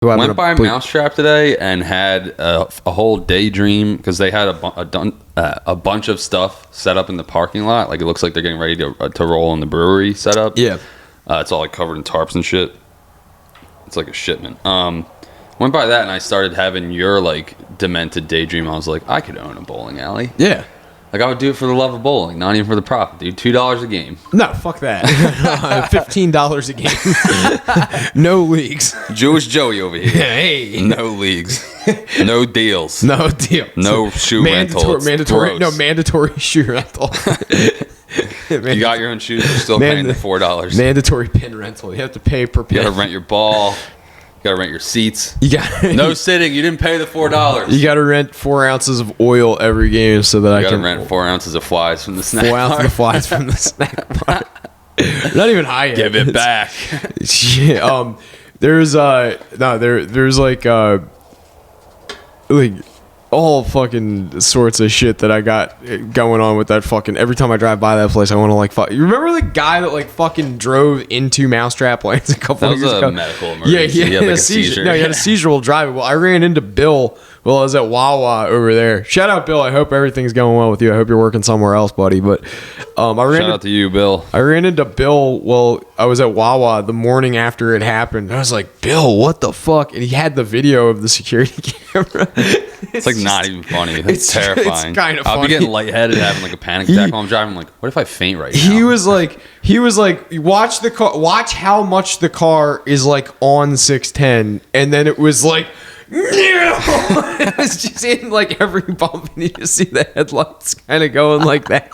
Went by Mousetrap today and had a whole daydream because they had a bunch of stuff set up in the parking lot. Like it looks like they're getting ready to roll in the brewery setup. Yeah. It's all like covered in tarps and shit. It's like a shipment. Went by that and I started having your like demented daydream. I was like, I could own a bowling alley. Yeah. Like I would do it for the love of bowling, not even for the profit, dude. $2 a game. No, fuck that. $15 a game. No leagues. Jewish Joey over here. Hey. No leagues. No deals. No deals. No shoe rental. Mandatory shoe rental. You got your own shoes, you're still paying the $4. Mandatory pin rental. You have to pay per pin. You gotta rent your ball. You gotta rent your seats. You got no sitting. You didn't pay the $4. You gotta rent 4 ounces of oil every game so that I can rent 4 ounces of flies from the snack bar. 4 ounces of flies from the snack bar. Not even high yet. Give it back. Yeah, there's like all fucking sorts of shit that I got going on with that fucking. Every time I drive by that place, I want to like fuck. You remember the guy that like fucking drove into Mousetrap Lanes a couple of years ago? That was a medical emergency. Yeah, he had like a seizure. No, he had a seizure while driving. Well, I ran into Bill while I was at Wawa over there. Shout out, Bill. I hope everything's going well with you. I hope you're working somewhere else, buddy. But shout out to you, Bill. I ran into Bill while I was at Wawa the morning after it happened. I was like, Bill, what the fuck? And he had the video of the security camera. It's like not even funny. It's terrifying. It's kind of funny. I'll be getting lightheaded, having like a panic attack while I'm driving. I'm like, what if I faint right now? He was like, watch the car. Watch how much the car is like on 610, and then it was like. It was just in like every bump, and you just see the headlights kind of going like that.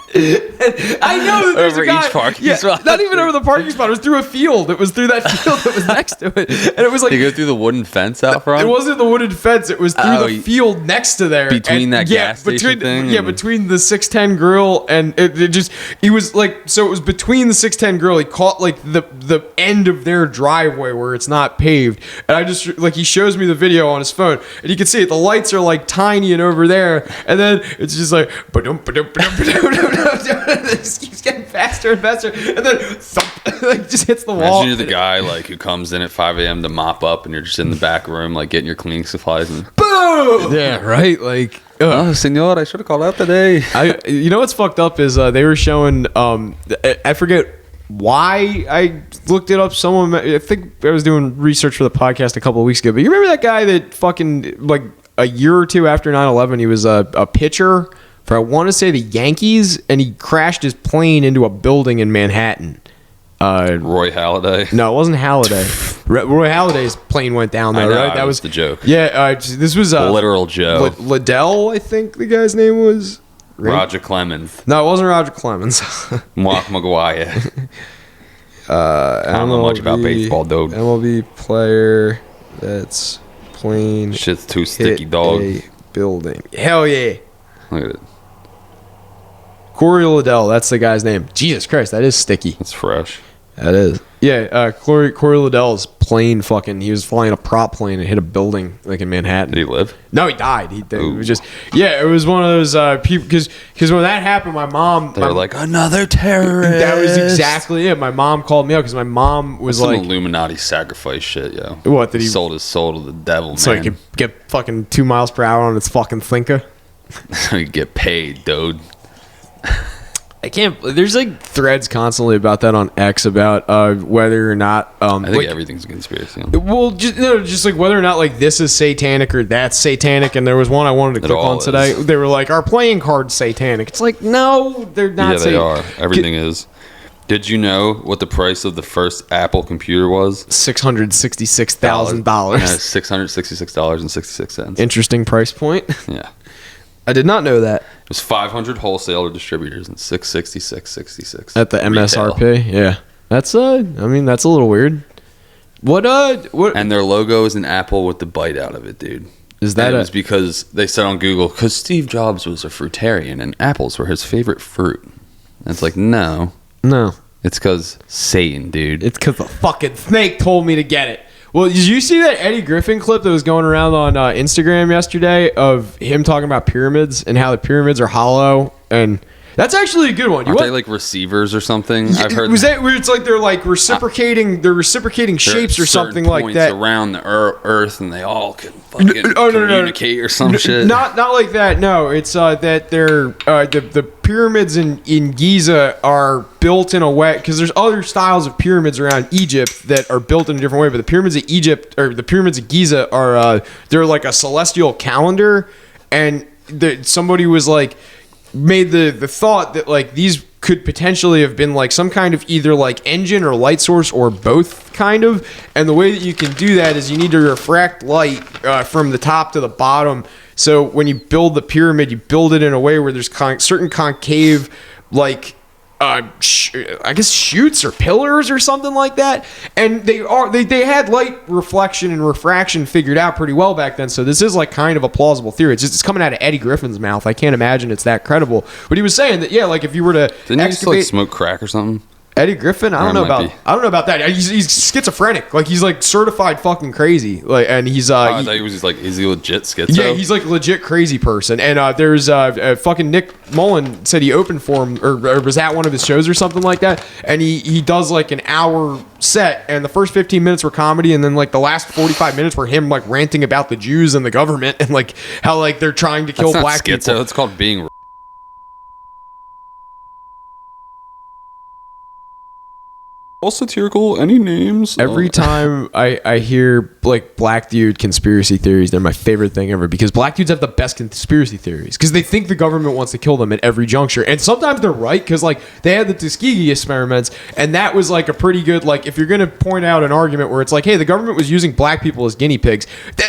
I know that there's over a guy, each parking spot. Not even over the parking spot. It was through a field. It was through that field that was next to it, and it was like you go through the wooden fence out front. It wasn't the wooden fence. It was through the field next to there, between that gas station thing. Yeah, between the 610 grill and it just. He was like, so it was between the 610 grill. He caught like the end of their driveway where it's not paved, and I just like he shows me the video on his phone, and you can see it. The lights are like tiny and over there, and then it's just like it just keeps getting faster and faster, and then thump, like just hits the wall. Imagine you're the guy like who comes in at 5 a.m. to mop up, and you're just in the back room like getting your cleaning supplies and boom. Yeah, right. Like, oh, senor, I should have called out today. You know what's fucked up is they were showing. I forget why I looked it up. I think I was doing research for the podcast a couple of weeks ago. But you remember that guy that fucking like a year or two after 9/11, he was a pitcher for I want to say the Yankees, and he crashed his plane into a building in Manhattan. Roy Halladay? No, it wasn't Halladay. Roy Halladay's plane went down though, right? That was the joke. Yeah, this was literal Joe. Liddell, I think the guy's name was. Right? Roger Clemens. No, it wasn't Roger Clemens. Mark McGuire. I don't know much about baseball, dude. MLB player that's plane. Shit's too sticky, dog. A building. Hell yeah. Look at it. Corey Liddell, that's the guy's name. Jesus Christ, that is sticky. It's fresh. That is. Yeah, Corey Liddell's plane fucking, he was flying a prop plane and hit a building like in Manhattan. Did he live? No, he died. It was just, yeah, it was one of those people, because when that happened, my mom. They were like, another terrorist. That was exactly it. My mom called me up because my mom was that's like. Some Illuminati sacrifice shit, yo. What, did he? Sold his soul to the devil, so man. So he could get fucking 2 miles per hour on its fucking thinker? He could get paid, dude. I can't. There's like threads constantly about that on X about whether or not. I think like, everything's a conspiracy. Well, just like whether or not like this is satanic or that's satanic. And there was one I wanted to click on today. They were like, "Our playing card's satanic." It's like, no, they're not. Yeah, they are. Everything is. Did you know what the price of the first Apple computer was? $666,000. $666.66. Interesting price point. Yeah. I did not know that. It was 500 wholesaler distributors and $666.66 at the MSRP. Retail. Yeah, that's I mean that's a little weird. What? And their logo is an apple with the bite out of it, dude. Is that? It was because they said on Google because Steve Jobs was a fruitarian and apples were his favorite fruit. And it's like no, it's because Satan, dude. It's because the fucking snake told me to get it. Well, did you see that Eddie Griffin clip that was going around on Instagram yesterday of him talking about pyramids and how the pyramids are hollow? And That's actually a good one. Aren't they like receivers or something? I've heard. Was that where it's like they're like reciprocating? They're reciprocating shapes or something like that around the Earth, and they all can fucking communicate or some shit. Not like that. No, it's that they're the pyramids in Giza are built in a way, because there's other styles of pyramids around Egypt that are built in a different way, but the pyramids of Egypt, or the pyramids of Giza, are they're like a celestial calendar, and somebody was like made the thought that like these could potentially have been like some kind of either like engine or light source or both kind of, and the way that you can do that is you need to refract light from the top to the bottom. So when you build the pyramid, you build it in a way where there's certain concave like I guess chutes or pillars or something like that, and they had light reflection and refraction figured out pretty well back then. So this is like kind of a plausible theory. It's coming out of Eddie Griffin's mouth. I can't imagine it's that credible. But he was saying that like if you were to didn't he just like smoke crack or something? Eddie Griffin, I don't know about that. He's schizophrenic. Like he's like certified fucking crazy. Like, and he's I thought he was just like, is he legit schizo? Yeah, he's like a legit crazy person. And there's fucking Nick Mullen said he opened for him or was at one of his shows or something like that. And he does like an hour set, and the first 15 minutes were comedy, and then like the last 45 minutes were him like ranting about the Jews and the government and like how like they're trying to kill black people. It's called being. Also satirical, any names? Every time I hear like black dude conspiracy theories, they're my favorite thing ever, because black dudes have the best conspiracy theories because they think the government wants to kill them at every juncture, and sometimes they're right, because like they had the Tuskegee experiments, and that was like a pretty good, like if you're gonna point out an argument where it's like, hey, the government was using black people as guinea pigs,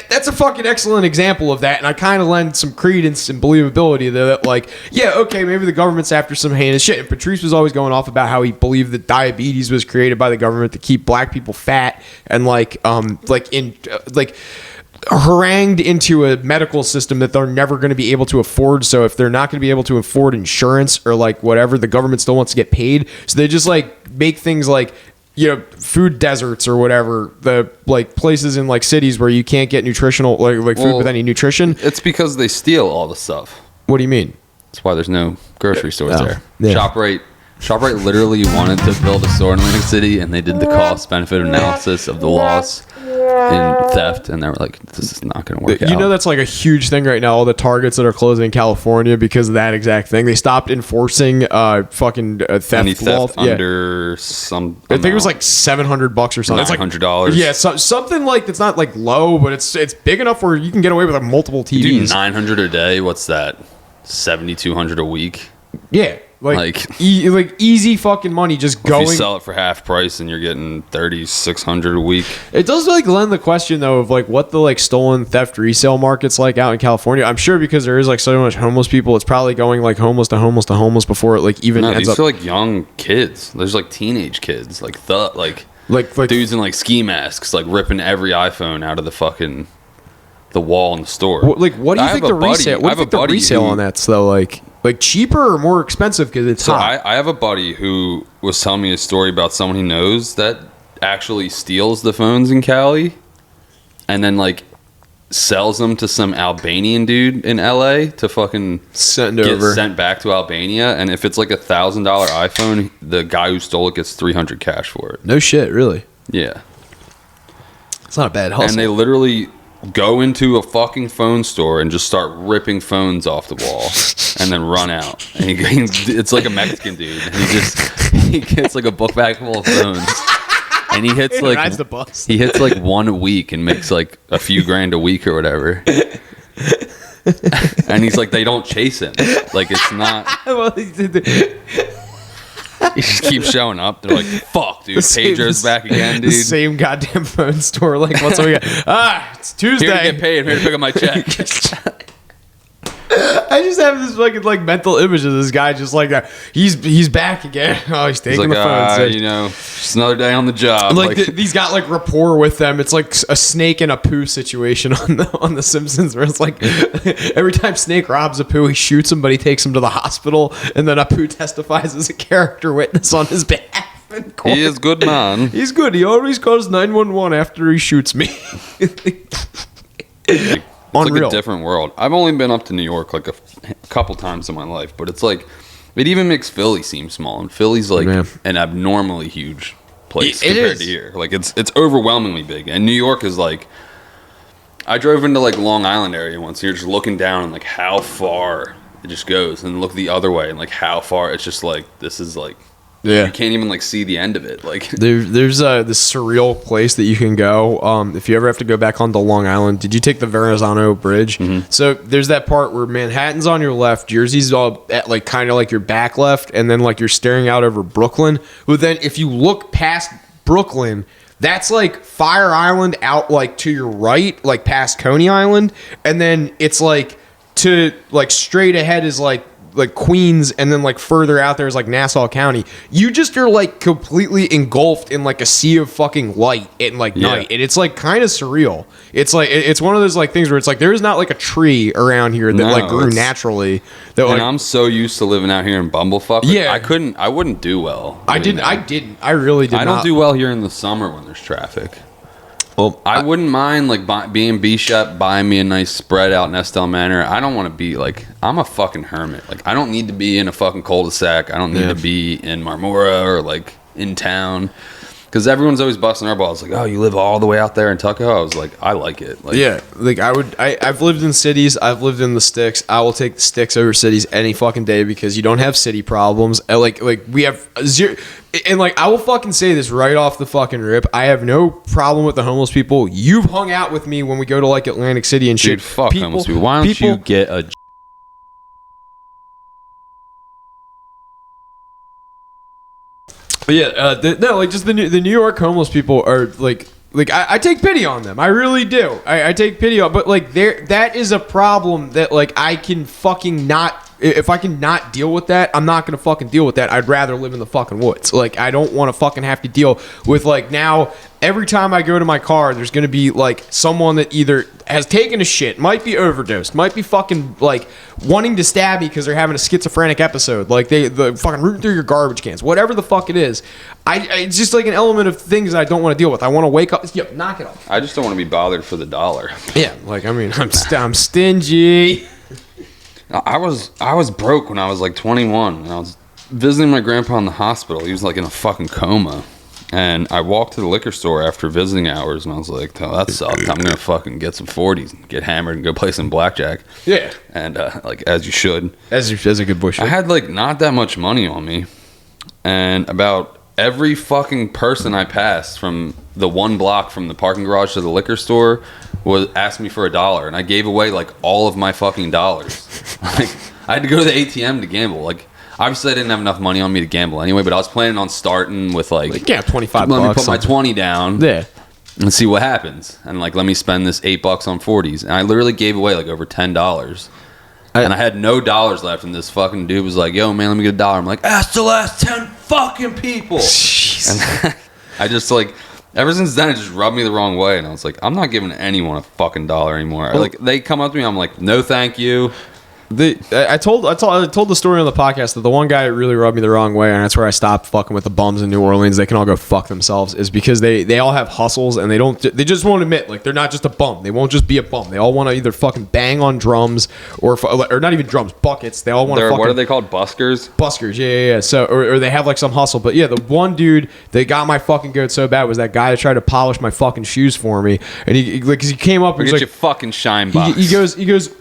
that's a fucking excellent example of that. And I kind of lend some credence and believability that like, yeah, okay, maybe the government's after some heinous shit. And Patrice was always going off about how he believed that diabetes was created by the government to keep black people fat and harangued into a medical system that they're never going to be able to afford. So if they're not going to be able to afford insurance or like whatever, the government still wants to get paid. So they just like make things like, you know, food deserts or whatever, the like places in like cities where you can't get nutritional like food with any nutrition. It's because they steal all the stuff. What do you mean? That's why there's no grocery stores there. Yeah. ShopRite literally wanted to build a store in Atlantic City, and they did the cost benefit analysis of the loss in theft, and they were like, this is not going to work out. You know, that's like a huge thing right now, all the Targets that are closing in California because of that exact thing. They stopped enforcing theft law. Under some I think it was like $700 or something. It's like $900. Yeah, something like that's not like low, but it's big enough where you can get away with like multiple TVs. You do $900 a day. What's that? $7,200 a week. Yeah. Like easy fucking money just going. If you sell it for half price and you're getting $3,600 a week. It does like lend the question though of like what the like stolen theft resale market's like out in California. I'm sure because there is like so much homeless people, it's probably going like homeless to homeless to homeless before it like even ends up. These are like young kids. There's like teenage kids, like dudes in like ski masks, like ripping every iPhone out of the wall in the store. Like what do you think the resale? What do you think the resale on that's though? Like cheaper or more expensive because it's hot? I have a buddy who was telling me a story about someone he knows that actually steals the phones in Cali and then like sells them to some Albanian dude in LA to fucking sent back to Albania. And if it's like $1,000 iPhone, the guy who stole it gets $300 cash for it. No shit, really? Yeah. It's not a bad hustle. And they literally go into a fucking phone store and just start ripping phones off the wall and then run out. And it's like a Mexican dude. And he gets like a book bag full of phones. And he hits like one a week and makes like a few grand a week or whatever. And he's like, they don't chase him. Like it's not. He just keeps showing up. They're like, fuck, dude. Pedro's back again, dude. The same goddamn phone store. Like, what's we got? It's Tuesday. Here to get paid. I'm here to pick up my check. I just have this fucking like mental image of this guy just like that. He's back again. Oh, he's taking the phone. You know, just another day on the job. Like he's got like rapport with them. It's like a Snake and a Pooh situation on the Simpsons, where it's like every time Snake robs a Pooh, he shoots him, but he takes him to the hospital, and then a Pooh testifies as a character witness on his behalf. He is good, man. He's good. He always calls 911 after he shoots me. It's like a different world. I've only been up to New York like a couple times in my life, but it's like It even makes Philly seem small, and Philly's like an abnormally huge place compared to here. Like it's overwhelmingly big, and New York is like. I drove into like Long Island area once. You're just looking down and like how far it just goes, and look the other way and like how far it's just like this is like. Yeah, you can't even like see the end of it. Like there's this surreal place that you can go. If you ever have to go back onto Long Island, did you take the Verrazano Bridge? Mm-hmm. So there's that part where Manhattan's on your left, Jersey's all at like kind of like your back left, and then like you're staring out over Brooklyn. But then if you look past Brooklyn, that's like Fire Island out like to your right, like past Coney Island, and then it's like to like straight ahead is like Queens, and then like further out there is like Nassau County. You just are like completely engulfed in like a sea of fucking light at like night, and it's like kind of surreal. It's like it's one of those like things where it's like there is not like a tree around here that like grew naturally. That, and like, I'm so used to living out here in Bumblefuck. Yeah, I wouldn't do well. I really did not. I don't do well here in the summer when there's traffic. Well, I wouldn't mind like being B-Shep, buying me a nice spread out in Estelle Manor. I don't want to be like, I'm a fucking hermit. Like I don't need to be in a fucking cul-de-sac. I don't need to be in Marmora or like in town. Because everyone's always busting our balls. Like, oh, you live all the way out there in Tuckahoe? I was like, I like it. Like, yeah, like I've lived in cities. I've lived in the sticks. I will take the sticks over cities any fucking day because you don't have city problems. Like we have zero. And like I will fucking say this right off the fucking rip. I have no problem with the homeless people. You've hung out with me when we go to like Atlantic City and shit. Dude, fuck homeless people. Why don't you get a... But yeah, like just the New York homeless people are like I take pity on them. I really do. I take pity on, but like that is a problem that like I can fucking not. If I can not deal with that, I'm not gonna fucking deal with that. I'd rather live in the fucking woods. Like I don't want to fucking have to deal with like now. Every time I go to my car, there's gonna be like someone that either has taken a shit, might be overdosed, might be fucking like wanting to stab me because they're having a schizophrenic episode. Like they fucking rooting through your garbage cans, whatever the fuck it is. It's just like an element of things that I don't want to deal with. I want to wake up. Yep, knock it off. I just don't want to be bothered for the dollar. Yeah, like I mean, I'm stingy. I was broke when I was like 21, and I was visiting my grandpa in the hospital. He was like in a fucking coma, and I walked to the liquor store after visiting hours, and I was like, "Oh, that sucked. I'm gonna fucking get some 40s, and get hammered, and go play some blackjack." Yeah, and like as you should, as a good boy should. I had like not that much money on me, and about every fucking person I passed from the one block from the parking garage to the liquor store was asked me for $1, and I gave away like all of my fucking dollars. Like I had to go to the ATM to gamble. Like obviously I didn't have enough money on me to gamble anyway, but I was planning on starting with like $25. Let me put my 20 down. Yeah. And see what happens. And like let me spend this $8 on 40s. And I literally gave away like over $10. And I had no dollars left, and this fucking dude was like, "Yo, man, let me get $1." I'm like, "Ask the last 10 fucking people." And I just like, ever since then, it just rubbed me the wrong way, and I was like, I'm not giving anyone a fucking dollar anymore. Like they come up to me, I'm like, "No, thank you." I told the story on the podcast that the one guy that really rubbed me the wrong way, and that's where I stopped fucking with the bums in New Orleans. They can all go fuck themselves. Is because they all have hustles, and they just won't admit like they're not just a bum. They won't just be a bum. They all want to either fucking bang on drums or not even drums, buckets. They all want to. What are they called? Buskers. Buskers. Yeah. So or they have like some hustle. But yeah, the one dude that got my fucking goat so bad was that guy that tried to polish my fucking shoes for me, and he came up and was like, your fucking shine box. He goes.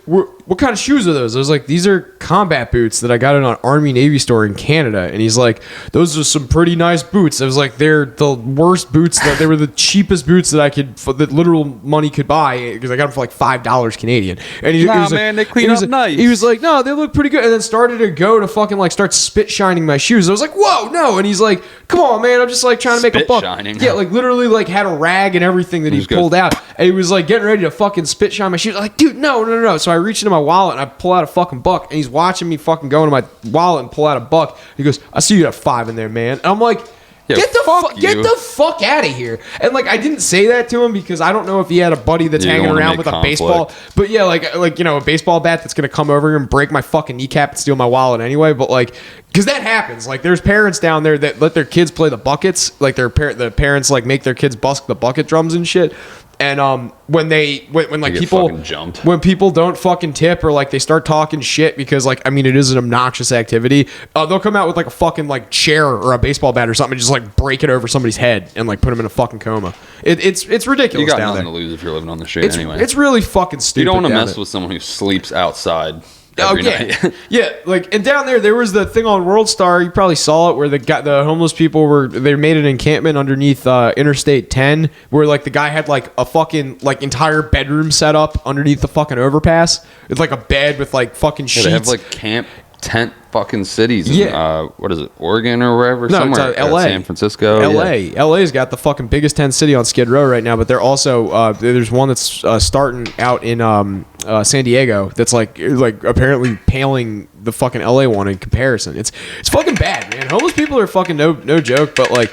What kind of shoes are those? I was like, these are combat boots that I got in an Army Navy store in Canada. And he's like, those are some pretty nice boots. I was like, they're the worst boots. They were the cheapest boots that literal money could buy because I got them for like $5 Canadian. And he was man, like, they clean up nice. He was like, no, they look pretty good. And then started to go to fucking like start spit shining my shoes. I was like, whoa, no. And he's like, come on, man, I'm just like trying to make a buck. Shining. Yeah, like literally like had a rag and everything that he pulled out. And he was like getting ready to fucking spit shine my shoes. I'm like, dude, no. So I reached into my wallet and I pull out a fucking buck, and he's watching me fucking go into my wallet and pull out a buck. He goes, "I see you have 5 in there, man." And I'm like, get the fuck out of here. And like I didn't say that to him because I don't know if he had a buddy that's hanging around with a baseball. But yeah, like you know, a baseball bat that's gonna come over here and break my fucking kneecap and steal my wallet anyway. But like, because that happens. Like there's parents down there that let their kids play the buckets. Like the parents like make their kids busk the bucket drums and shit. And when like get people fucking jumped. when people don't fucking tip or like they start talking shit because like I mean it is an obnoxious activity, they'll come out with like a fucking like chair or a baseball bat or something and just like break it over somebody's head and like put them in a fucking coma. It's ridiculous. You got down nothing there. to lose if you're living on the street anyway. It's really fucking stupid. You don't want to down mess there. with someone who sleeps outside. Oh Every yeah, night. yeah. Like and down there was the thing on World Star. You probably saw it where the homeless people they made an encampment underneath Interstate 10, where like the guy had like a fucking like entire bedroom set up underneath the fucking overpass. It's like a bed with like fucking sheets. They have like camp tent fucking cities. In, what is it, Oregon or wherever? No, somewhere. it's L.A. San Francisco. L.A. Yeah. L.A.'s got the fucking biggest tent city on Skid Row right now, but they're also there's one that's starting out in San Diego that's like apparently paling the fucking L.A. one in comparison. It's fucking bad, man. Homeless people are fucking no joke, but like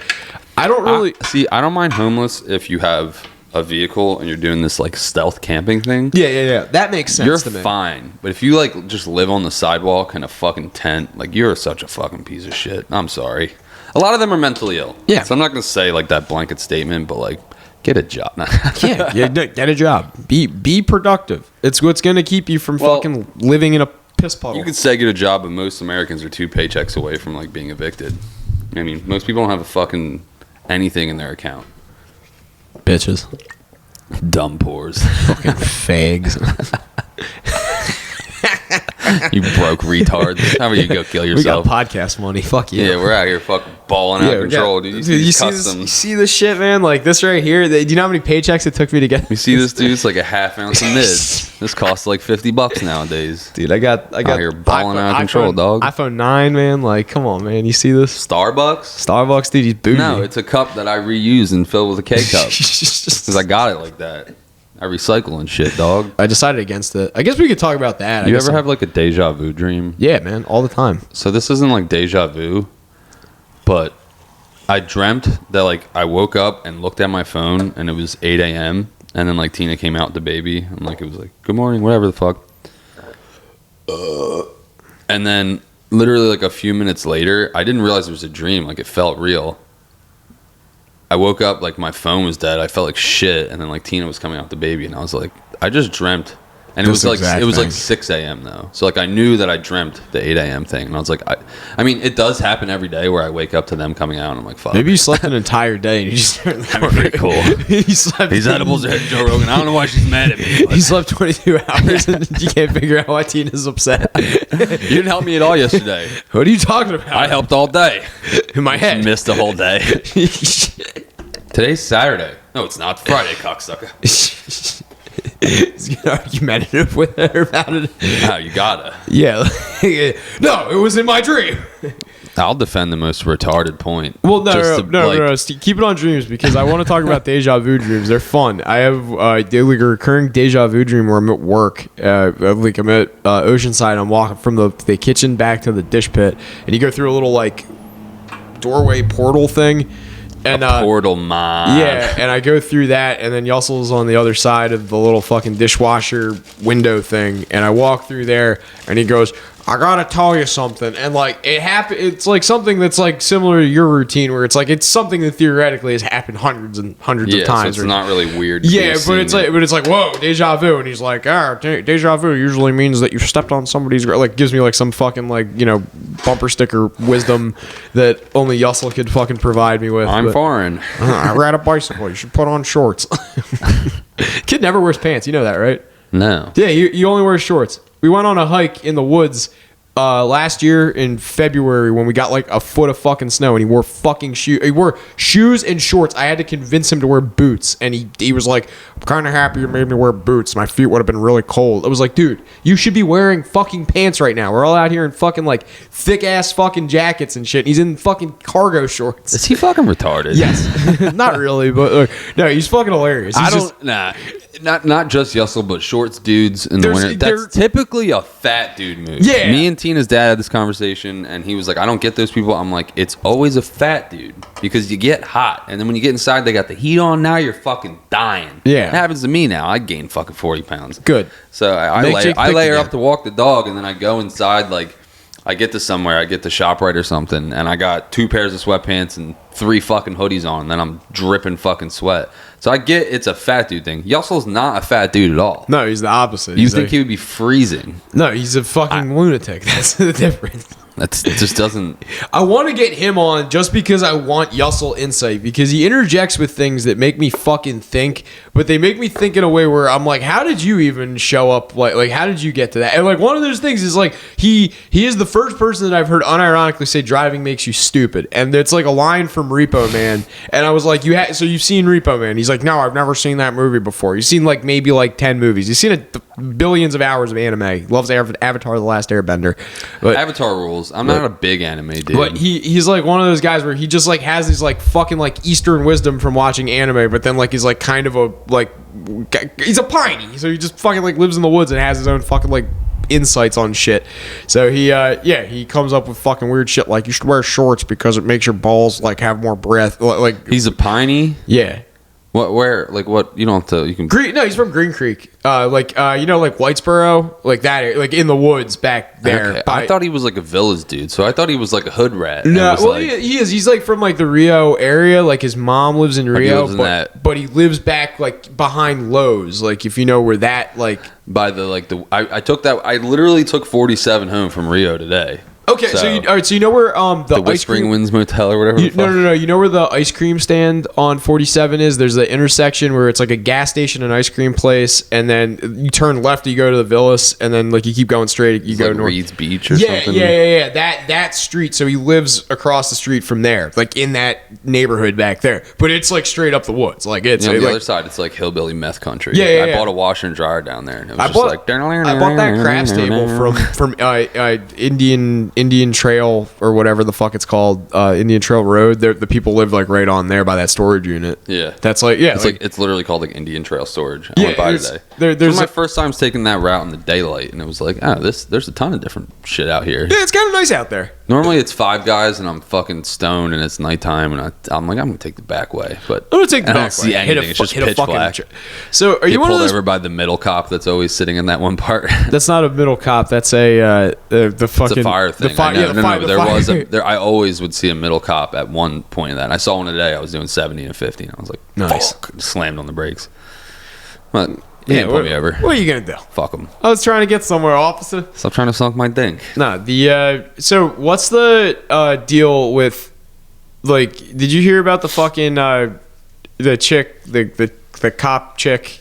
I don't really I don't mind homeless if you have a vehicle and you're doing this like stealth camping thing. Yeah. That makes sense You're to me. fine. But if you like just live on the sidewalk in a fucking tent, like you're such a fucking piece of shit. I'm sorry. A lot of them are mentally ill. Yeah. So I'm not gonna say like that blanket statement, but like get a job. yeah, get a job. Be productive. It's what's gonna keep you from fucking living in a piss puddle. You could say get a job, but most Americans are 2 paychecks away from like being evicted. I mean, most people don't have a fucking anything in their account. Bitches. Dumb pores. Fucking fags. You broke retards. How about you go kill yourself? We got podcast money. Fuck you. Yeah, we're out here fucking balling out of control, dude. You see these customs. You see this shit, man? Like this right here. Do you know how many paychecks it took me to get? You see this, dude? It's like a half ounce of mids. This costs like $50 nowadays. Dude, I got Out here balling out of control, dog. iPhone 9, man. Like, come on, man. You see this? Starbucks, dude. He's bougie. No, it's a cup that I reuse and fill with a K-cup. Because I got it like that. I recycle and shit, dog. I decided against it. I guess we could talk about that. You ever have like a deja vu dream? Yeah, man. All the time. So this isn't like deja vu, but I dreamt that like I woke up and looked at my phone and it was 8 a.m. and then like Tina came out with the baby and like it was like good morning, whatever the fuck. And then literally like a few minutes later, I didn't realize it was a dream. Like it felt real. I woke up like my phone was dead. I felt like shit, and then like Tina was coming out with the baby, and I was like, I just dreamt. And it was like 6 a.m. though. So like I knew that I dreamt the 8 a.m. thing, and I was like, I mean, it does happen every day where I wake up to them coming out, and I'm like, fuck. Maybe you slept an entire day and you just started That'd be pretty cool. These edibles are hitting Joe Rogan. I don't know why she's mad at me. You slept 22 hours and you can't figure out why Tina's upset. You didn't help me at all yesterday. What are you talking about? I helped all day. In my head. Missed the whole day. Today's Saturday. No, it's not. Friday, cocksucker. He's getting argumentative with her about it. Oh, you gotta. Yeah. No, it was in my dream. I'll defend the most retarded point. Well, no. Steve, keep it on dreams because I want to talk about deja vu dreams. They're fun. I have like a recurring deja vu dream where I'm at work. Like I'm at Oceanside. I'm walking from the kitchen back to the dish pit, and you go through a little like doorway portal thing. And portal mom. Yeah, and I go through that, and then Yussel's on the other side of the little fucking dishwasher window thing, and I walk through there, and he goes, I gotta tell you something. And like it happened, it's like something that's like similar to your routine where it's like it's something that theoretically has happened hundreds and hundreds of times. So it's not really weird. Yeah, but it's like whoa, deja vu. And he's like, deja vu usually means that you stepped on somebody's like gives me like some fucking like, you know, bumper sticker wisdom that only Yussel could fucking provide me with. I'm foreign. I ride a bicycle. You should put on shorts. Kid never wears pants. You know that, right? No. Yeah, you only wear shorts. We went on a hike in the woods last year in February when we got like a foot of fucking snow, and he wore fucking shoes. He wore shoes and shorts. I had to convince him to wear boots, and he was like, I'm kind of happy you made me wear boots. My feet would have been really cold. I was like, dude, you should be wearing fucking pants right now. We're all out here in fucking like thick ass fucking jackets and shit. And he's in fucking cargo shorts. Is he fucking retarded? Yes. Not really, but no, he's fucking hilarious. Not just Yussel, but shorts dudes in the winter. That's typically a fat dude move. Yeah. Me and Tina's dad had this conversation, and he was like, I don't get those people. I'm like, it's always a fat dude because you get hot, and then when you get inside, they got the heat on. Now you're fucking dying. Yeah. It happens to me now. I gained fucking 40 pounds. Good. So I lay her up to walk the dog, and then I go inside like, I get to somewhere, I get to ShopRite or something, and I got 2 pairs of sweatpants and 3 fucking hoodies on, and then I'm dripping fucking sweat. So I get it's a fat dude thing. Yussel's not a fat dude at all. No, he's the opposite. You think he would be freezing? No, he's a fucking lunatic. That's the difference. It just doesn't. I want to get him on just because I want Yussel insight, because he interjects with things that make me fucking think, but they make me think in a way where I'm like, how did you even show up? Like how did you get to that? And like one of those things is like he is the first person that I've heard unironically say driving makes you stupid, and it's like a line from Repo Man. And I was like, so you've seen Repo Man? He's like, no, I've never seen that movie before. You've seen like maybe like 10 movies. You've seen billions of hours of anime. Loves Avatar: The Last Airbender. But Avatar rules. I'm not a big anime dude. But he's like one of those guys where he just like has these like fucking like Eastern wisdom from watching anime, but then like he's like kind of a like he's a piney, so he just fucking like lives in the woods and has his own fucking like insights on shit. So he comes up with fucking weird shit like you should wear shorts because it makes your balls like have more breath. Like he's a piney. Yeah. Where? Like what? You don't have to. You can. No, he's from Green Creek. Like Whitesboro, like that area, like in the woods back there. Okay. I thought he was like a Villas dude, so I thought he was like a hood rat. No, well, he is. He's like from like the Rio area. Like his mom lives in Rio, but he lives back like behind Lowe's. Like if you know where that like by the like the I took that. I literally took 47 home from Rio today. Okay, so all right, so you know where the Whispering Winds Motel or whatever. No. You know where the ice cream stand on 47 is? There's the intersection where it's like a gas station and ice cream place, and then you turn left, you go to the Villas, and then like you keep going straight, you go like north. Reed's Beach or something. Yeah. That street. So he lives across the street from there, like in that neighborhood back there. But it's like straight up the woods. Like it's on the like, other side. It's like hillbilly meth country. Yeah. I bought a washer and dryer down there, and it was I bought that craft table from Indian Trail or whatever the fuck it's called, Indian Trail Road. The people live like right on there by that storage unit. Yeah, that's like it's literally called like Indian Trail Storage. I went by today. There's my first time taking that route in the daylight, and it was like, there's a ton of different shit out here. Yeah, it's kind of nice out there. Normally it's 5 guys and I'm fucking stoned and it's nighttime and I'm like I'm gonna take the back way, but I'm gonna take the back way. I don't see anything. It's just pitch black. So are you one of those pulled over by the middle cop that's always sitting in that one part? That's not a middle cop. That's the fucking it's a fire thing. I always would see a middle cop at one point in that. I saw one today. I was doing 70 and 50 and I was like, nice. Fuck. Slammed on the brakes. But he didn't pull me over. What are you gonna do? Fuck him. I was trying to get somewhere, officer. Stop trying to suck my dink. Nah, so what's the deal with, like, did you hear about the fucking the chick, the cop chick?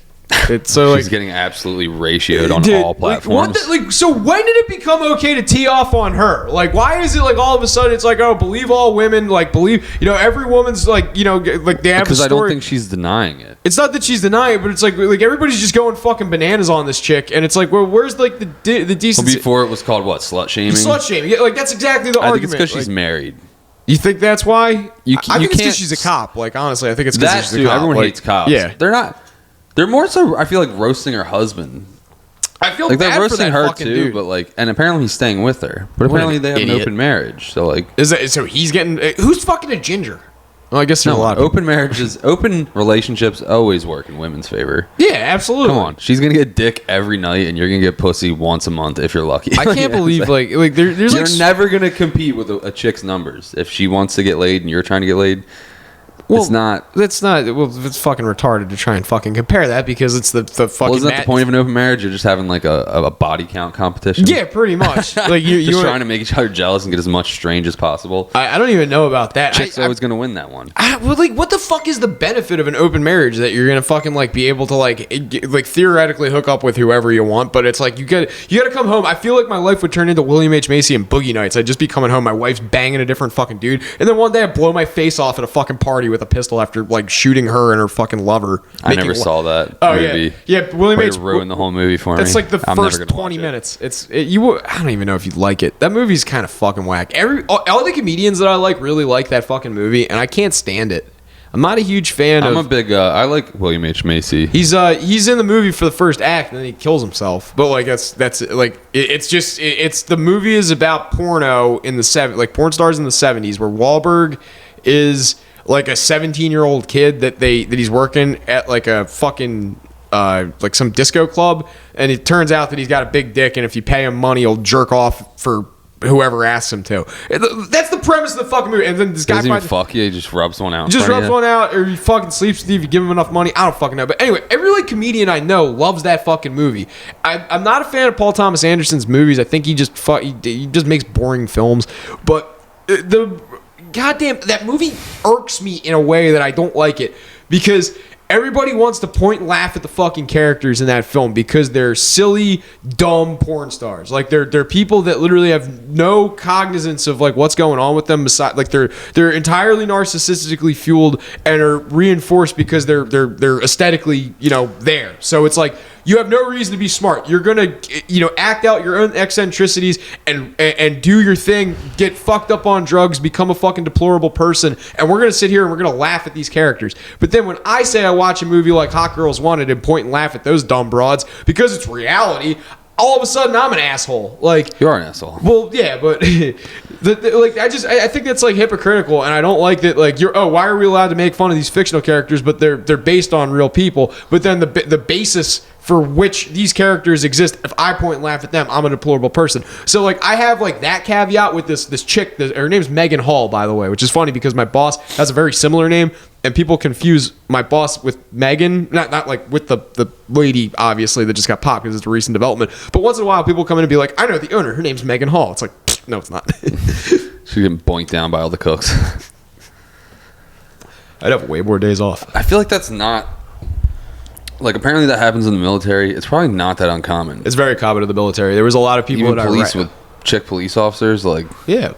It's so she's getting absolutely ratioed on all platforms. So when did it become okay to tee off on her? Like, why is it like all of a sudden it's like, oh, believe all women, like believe, every woman's like, like they have because a story. I don't think she's denying it. It's not that she's denying it, but it's like everybody's just going fucking bananas on this chick, and it's like, well, where's like the decency? Before it was called what, slut shaming? Slut shaming. Yeah, like that's exactly the argument. I think it's because she's married. You think that's why? I think it's because she's a cop. Like honestly, I think it's because she's a cop. Everyone hates cops. Yeah, they're not. They're more so, I feel like, roasting her husband. I feel like bad they're roasting for that her too, dude. But like, and apparently he's staying with her. But apparently they have an open marriage. So like, so he's getting who's fucking a ginger? Well, I guess there's a lot of open marriages, open relationships always work in women's favor. Yeah, absolutely. Come on, she's gonna get dick every night, and you're gonna get pussy once a month if you're lucky. I can't believe like there's you're never gonna compete with a chick's numbers if she wants to get laid and you're trying to get laid. Well, it's not. Well, it's fucking retarded to try and fucking compare that because it's the fucking. Well, isn't that the point of an open marriage? You're just having like a body count competition. Yeah, pretty much. Like you're trying to make each other jealous and get as much strange as possible. I don't even know about that. Chick's always gonna win that one. Well, like, what the fuck is the benefit of an open marriage that you're gonna fucking like be able to like theoretically hook up with whoever you want, but it's like you gotta come home. I feel like my life would turn into William H. Macy and Boogie Nights. I'd just be coming home, my wife's banging a different fucking dude, and then one day I blow my face off at a fucking party with a pistol after like shooting her and her fucking lover. I never saw that movie. Yeah. William H. ruined the whole movie for me. That's like the first 20 minutes. I don't even know if you'd like it. That movie's kind of fucking whack. All the comedians that I like really like that fucking movie, and I can't stand it. I'm not a huge fan. I'm a big. I like William H. Macy. He's in the movie for the first act, and then he kills himself. But like that's like it's the movie is about porno in the like porn stars in the 70s, where Wahlberg is like a 17-year-old kid that he's working at like a fucking like some disco club, and it turns out that he's got a big dick, and if you pay him money, he'll jerk off for whoever asks him to. That's the premise of the fucking movie. And then this guy doesn't even fuck you. He just rubs one out. Just rubs one out, or he fucking sleeps with you if you give him enough money. I don't fucking know. But anyway, every like comedian I know loves that fucking movie. I'm not a fan of Paul Thomas Anderson's movies. I think he just makes boring films. But goddamn, that movie irks me in a way that I don't like it, because everybody wants to point and laugh at the fucking characters in that film because they're silly, dumb porn stars. Like they're people that literally have no cognizance of like what's going on with them. Besides, like they're entirely narcissistically fueled and are reinforced because they're aesthetically there. So it's like, you have no reason to be smart. You're gonna act out your own eccentricities and do your thing, get fucked up on drugs, become a fucking deplorable person, and we're gonna sit here and we're gonna laugh at these characters. But then when I say I watch a movie like Hot Girls Wanted and point and laugh at those dumb broads because it's reality, all of a sudden I'm an asshole. Like, you are an asshole. Well, yeah, but I think that's like hypocritical, and I don't like that. Like, why are we allowed to make fun of these fictional characters, but they're based on real people? But then the basis for which these characters exist, if I point and laugh at them, I'm a deplorable person. So like, I have like that caveat with this chick. Her name's Megan Hall, by the way, which is funny because my boss has a very similar name, and people confuse my boss with Megan, not like with the lady, obviously, that just got popped because it's a recent development. But once in a while, people come in and be like, I know the owner. Her name's Megan Hall. It's like, no, it's not. She's getting boinked down by all the cooks. I'd have way more days off. I feel like that's not... Like, apparently that happens in the military. It's probably not that uncommon. It's very common in the military. There was a lot of people even police with chick police officers. Like, yeah.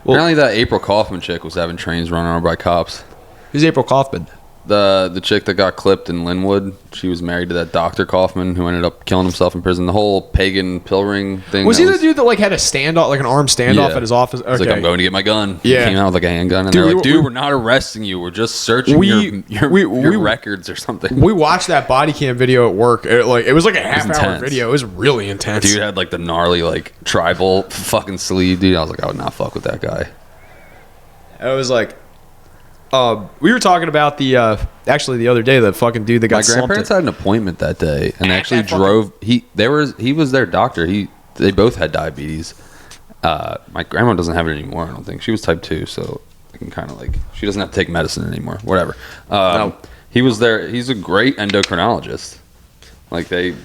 Well, apparently that April Kaufman chick was having trains run on her by cops. Who's April Kaufman? The chick that got clipped in Linwood. She was married to that Dr. Kaufman who ended up killing himself in prison. The whole pagan pill ring thing. Was he the dude that like had a standoff, like an armed standoff at his office? Okay. He's like, I'm going to get my gun. Yeah. He came out with like a handgun, and they're like, dude, we're not arresting you. We're just searching your records or something. We watched that body cam video at work. It was like a half-hour video. It was really intense. Dude had like the gnarly like tribal fucking sleeve, dude. I was like, I would not fuck with that guy. I was like... we were talking about the other day, the fucking dude that got slumped. My grandparents had an appointment that day and actually drove. He was their doctor. They both had diabetes. My grandma doesn't have it anymore. I don't think she was type 2, so I can kind of like, she doesn't have to take medicine anymore. Whatever. No. He was there. He's a great endocrinologist. Like they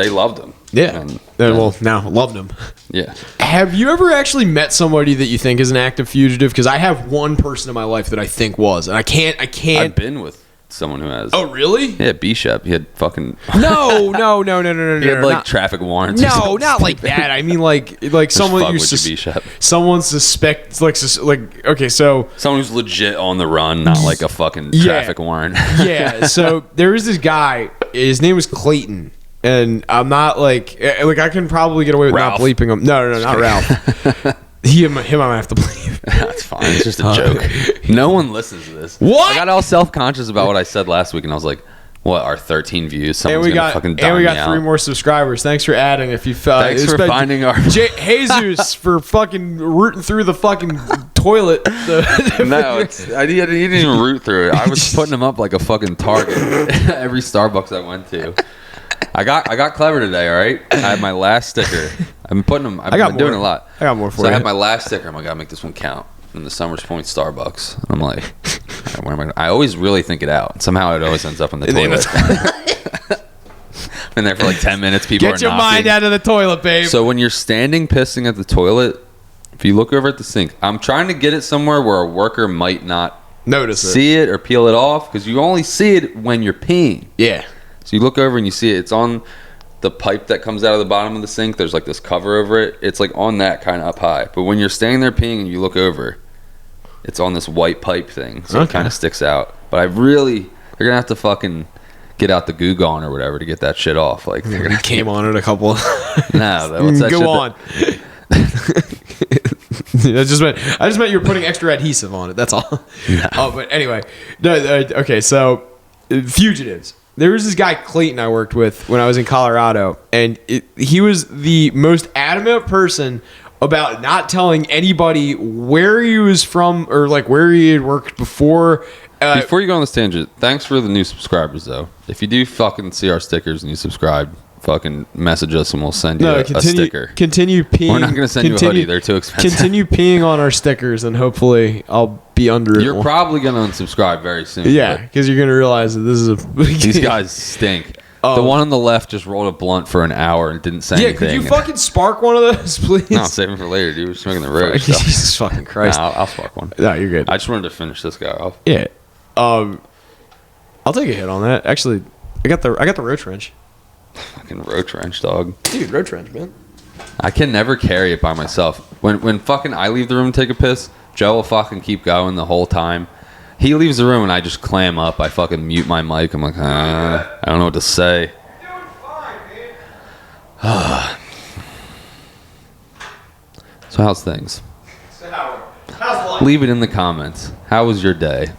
loved him. Yeah. Now loved him. Yeah. Have you ever actually met somebody that you think is an active fugitive? Because I have one person in my life that I think was, and I can't. I've been with someone who has. Oh, really? Yeah, B-Shep. He had fucking. No. He had like traffic warrants. No, not like that. I mean, like someone you someone suspects okay, so someone who's legit on the run, not like a fucking traffic warrant. Yeah. So there was this guy. His name was Clayton. And I'm not like I can probably get away with Ralph. not bleeping him. No, not Ralph. him I might have to bleep. That's fine. It's just a joke. No one listens to this. What? I got all self-conscious about what I said last week, and I was like, what, our 13 views? And we got 3 more subscriebers. Thanks for adding. If you thanks for finding our Jesus for fucking rooting through the fucking toilet. No, I didn't even root through it. I was putting them up like a fucking target every Starbucks I went to. I got clever today, all right? I had my last sticker. I've been putting them. I've been doing a lot. I got more for you. So I had my last sticker. I'm like, I gotta make this one count. In the Summers Point Starbucks. And I'm like, all right, where am I always really think it out. Somehow it always ends up in the toilet. Been there for like 10 minutes. People get your mind out of the toilet, babe. So when you're standing pissing at the toilet, if you look over at the sink, I'm trying to get it somewhere where a worker might not see it or peel it off, because you only see it when you're peeing. Yeah. So you look over and you see it. It's on the pipe that comes out of the bottom of the sink. There's like this cover over it. It's like on that kind of up high. But when you're standing there peeing and you look over, it's on this white pipe thing. So it kind of sticks out. But they're going to have to fucking get out the Goo Gone or whatever to get that shit off. Like, they're gonna came on it a couple. No, what's that? Go on. I just meant you were putting extra adhesive on it. That's all. No. But anyway, okay. So fugitives. There was this guy Clayton I worked with when I was in Colorado, and he was the most adamant person about not telling anybody where he was from or like where he had worked before. Before you go on this tangent, thanks for the new subscribers though. If you do fucking see our stickers and you subscribe, fucking message us and we'll send you a sticker. Continue peeing. We're not going to send you a hoodie. They're too expensive. Continue peeing on our stickers, and hopefully I'll be under it. You're probably going to unsubscribe very soon. Yeah, because you're going to realize that this is a... These guys stink. The one on the left just rolled a blunt for an hour and didn't say anything. Yeah, could you fucking spark one of those, please? No, save them for later, dude. We're smoking the road. Jesus fucking Christ. Nah, I'll spark one. No, you're good. I just wanted to finish this guy off. Yeah. I'll take a hit on that. Actually, I got the road trench. Fucking road trench, dog. Dude, road trench, man. I can never carry it by myself. When fucking I leave the room to take a piss, Joe will fucking keep going the whole time. He leaves the room and I just clam up. I fucking mute my mic. I'm like, I don't know what to say. So how's things? How's life? Leave it in the comments. How was your day?